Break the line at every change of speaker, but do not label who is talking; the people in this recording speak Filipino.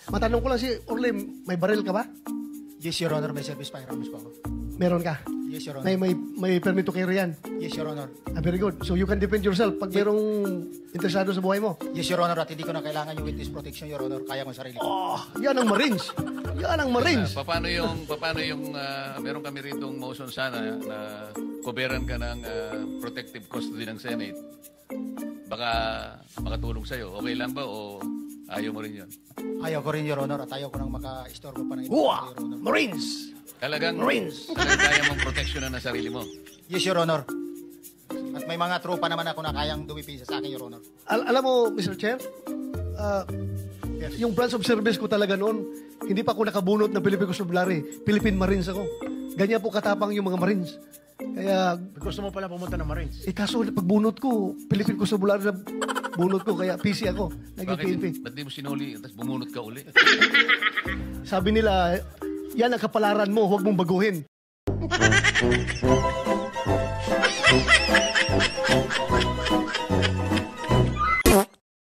Matanong ko lang si Orly, may baril ka ba?
Yes, Your Honor. May service firearms po ako.
Meron ka?
Yes, Your Honor.
May permit to carry yan?
Yes, Your Honor.
Very good. So you can defend yourself pag merong interesado sa buhay mo?
Yes, Your Honor. At hindi ko na kailangan yung witness protection, Your Honor. Kaya ko ang sarili ko.
Oh, yan ang Marines. Yan ang Marines.
Paano yung meron kami rito motion sana na koberan ka ng protective custody ng Senate. Baka makatulong sa'yo. Okay lang ba o ayaw mo rin yun?
Ayaw ko rin, Your Honor. At ayaw ko nang maka-istorbo pa ng iba,
Wow!
Your Honor.
Marines!
Talagang
Marines!
kaya mong proteksyonan na sarili mo.
Yes, Your Honor. At may mga tropa naman ako na kayang dumipisa sa akin, Your Honor.
Alam mo, Mr. Chair, yung branch of service ko talaga noon, hindi pa ako nakabunot ng Philippine Constabulary. Philippine Marines ako. Ganyan po katapang yung mga Marines. Kaya,
Gusto mo pala pumunta ng Marines?
kaso pagbunot ko, Philippine Constabulary na bunot ko, kaya PC ako. Naging PNP.
Ba't di mo sinuli tapos bumunot ka uli?
Sabi nila, yan ang kapalaran mo, huwag mong baguhin.